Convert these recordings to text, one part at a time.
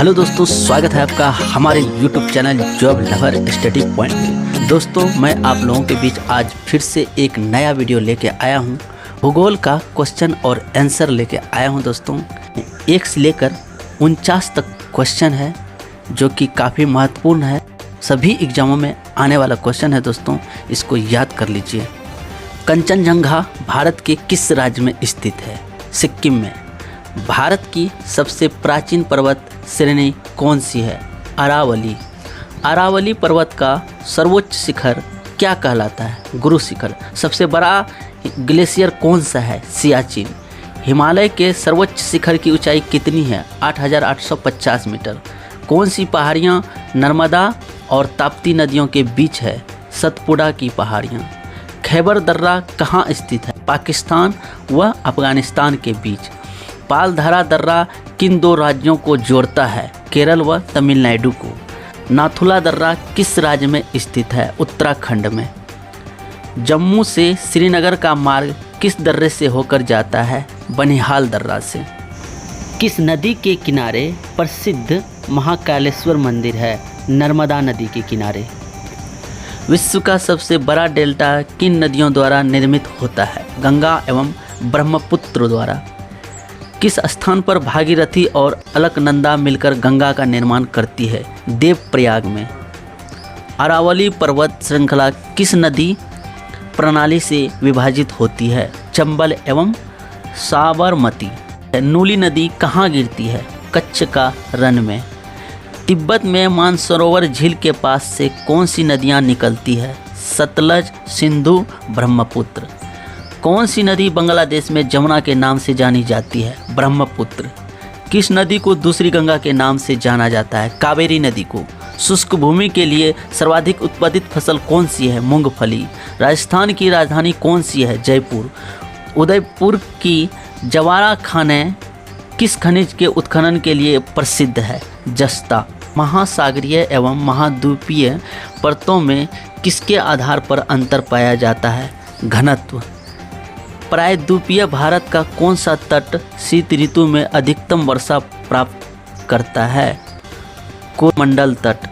Hello दोस्तों, स्वागत है आपका हमारे YouTube channel job lover study point में। दोस्तों, मैं आप लोगों के बीच आज फिर से एक नया वीडियो लेके आया हूं। भूगोल का क्वेश्चन और आंसर लेके आया हूं। दोस्तों, 1 से लेकर 49 तक क्वेश्चन है जो कि काफ़ी महत्वपूर्ण है, सभी एग्जामों में आने वाला क्वेश्चन है। दोस्तों, इसको याद कर लीजिए। कंचनजंगा भारत के किस राज्य में स्थित है? सिक्किम में। भारत की सबसे प्राचीन पर्वत श्रेणी कौन सी है? अरावली। अरावली पर्वत का सर्वोच्च शिखर क्या कहलाता है? गुरु शिखर। सबसे बड़ा ग्लेशियर कौन सा है? सियाचिन। हिमालय के सर्वोच्च शिखर की ऊंचाई कितनी है? 8,850 मीटर। कौन सी पहाड़ियाँ नर्मदा और ताप्ती नदियों के बीच है? सतपुड़ा की पहाड़ियाँ। खैबर दर्रा कहाँ स्थित है? पाकिस्तान व अफगानिस्तान के बीच। पालधरा दर्रा किन 2 राज्यों को जोड़ता है? केरल व तमिलनाडु को। नाथुला दर्रा किस राज्य में स्थित है? उत्तराखंड में। जम्मू से श्रीनगर का मार्ग किस दर्रे से होकर जाता है? बनिहाल दर्रा से। किस नदी के किनारे प्रसिद्ध महाकालेश्वर मंदिर है? नर्मदा नदी के किनारे। विश्व का सबसे बड़ा डेल्टा किन नदियों द्वारा निर्मित होता है? गंगा एवं ब्रह्मपुत्र द्वारा। किस स्थान पर भागीरथी और अलकनंदा मिलकर गंगा का निर्माण करती है? देवप्रयाग में। अरावली पर्वत श्रृंखला किस नदी प्रणाली से विभाजित होती है? चंबल एवं साबरमती। नूली नदी कहाँ गिरती है? कच्छ का रण में। तिब्बत में मानसरोवर झील के पास से कौन सी नदियाँ निकलती है? सतलज, सिंधु, ब्रह्मपुत्र। कौन सी नदी बांग्लादेश में जमुना के नाम से जानी जाती है? ब्रह्मपुत्र। किस नदी को दूसरी गंगा के नाम से जाना जाता है? कावेरी नदी को। शुष्क भूमि के लिए सर्वाधिक उत्पादित फसल कौन सी है? मूंगफली। राजस्थान की राजधानी कौन सी है? जयपुर। उदयपुर की जवारा खानें किस खनिज के उत्खनन के लिए प्रसिद्ध है? जस्ता। महासागरीय एवं महाद्वीपीय परतों में किसके आधार पर अंतर पाया जाता है? घनत्व। प्रायद्वीपीय भारत का कौन सा तट शीत ऋतु में अधिकतम वर्षा प्राप्त करता है? कोरमंडल तट।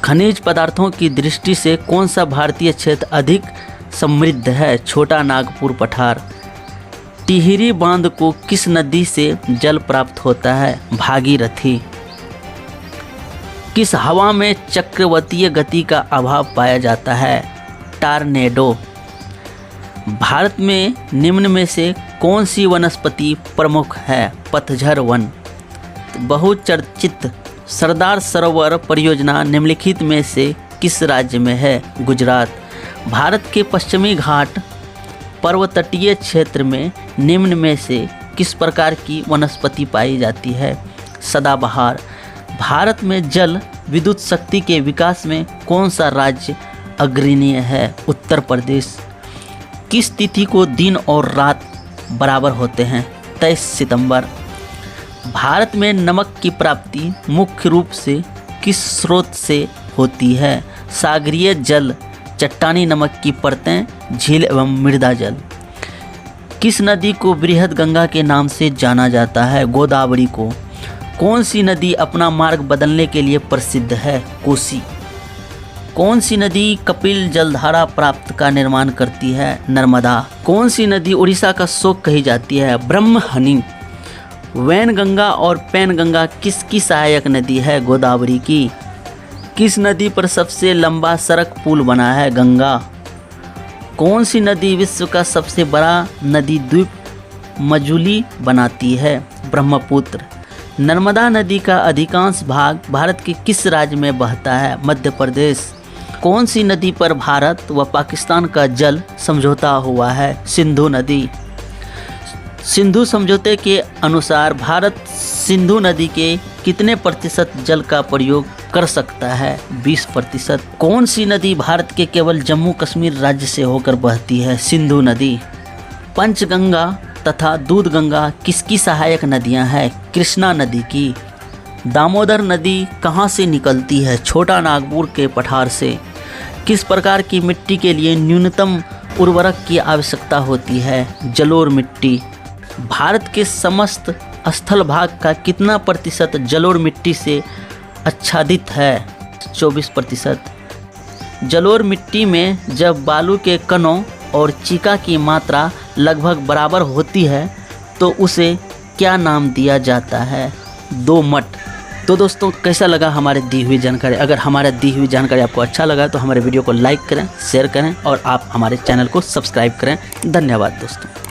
खनिज पदार्थों की दृष्टि से कौन सा भारतीय क्षेत्र अधिक समृद्ध है? छोटा नागपुर पठार। टिहरी बांध को किस नदी से जल प्राप्त होता है? भागीरथी। किस हवा में चक्रवातीय गति का अभाव पाया जाता है? टॉर्नेडो। भारत में निम्न में से कौन सी वनस्पति प्रमुख है? पतझड़ वन। बहुचर्चित सरदार सरोवर परियोजना निम्नलिखित में से किस राज्य में है? गुजरात। भारत के पश्चिमी घाट पर्वतटीय क्षेत्र में निम्न में से किस प्रकार की वनस्पति पाई जाती है? सदाबहार। भारत में जल विद्युत शक्ति के विकास में कौन सा राज्य अग्रणीय है? उत्तर प्रदेश। किस तिथि को दिन और रात बराबर होते हैं? 23 सितंबर। भारत में नमक की प्राप्ति मुख्य रूप से किस स्रोत से होती है? सागरीय जल, चट्टानी नमक की परतें, झील एवं मृदा जल। किस नदी को बृहद गंगा के नाम से जाना जाता है? गोदावरी को। कौन सी नदी अपना मार्ग बदलने के लिए प्रसिद्ध है? कोसी। कौन सी नदी कपिल जलधारा प्राप्त का निर्माण करती है? नर्मदा। कौन सी नदी उड़ीसा का शोक कही जाती है? ब्रह्महनी। वैनगंगा और पैनगंगा किसकी सहायक नदी है? गोदावरी की। किस नदी पर सबसे लंबा सड़क पुल बना है? गंगा। कौन सी नदी विश्व का सबसे बड़ा नदी द्वीप मजुली बनाती है? ब्रह्मपुत्र। नर्मदा नदी का अधिकांश भाग भारत के किस राज्य में बहता है? मध्य प्रदेश। कौन सी नदी पर भारत व पाकिस्तान का जल समझौता हुआ है? सिंधु नदी। सिंधु समझौते के अनुसार भारत सिंधु नदी के कितने प्रतिशत जल का प्रयोग कर सकता है? 20%। कौन सी नदी भारत के केवल जम्मू कश्मीर राज्य से होकर बहती है? सिंधु नदी। पंचगंगा तथा दूधगंगा किसकी सहायक नदियां हैं? कृष्णा नदी की। दामोदर नदी कहाँ से निकलती है? छोटा नागपुर के पठार से। किस प्रकार की मिट्टी के लिए न्यूनतम उर्वरक की आवश्यकता होती है? जलोढ़ मिट्टी। भारत के समस्त स्थल भाग का कितना प्रतिशत जलोढ़ मिट्टी से आच्छादित है? 24%। जलोढ़ मिट्टी में जब बालू के कणों और चीका की मात्रा लगभग बराबर होती है तो उसे क्या नाम दिया जाता है? दोमट। तो दोस्तों कैसा लगा हमारे दी हुई जानकारी? अगर हमारे दी हुई जानकारी आपको अच्छा लगा तो हमारे वीडियो को लाइक करें, शेयर करें और आप हमारे चैनल को सब्सक्राइब करें। धन्यवाद दोस्तों।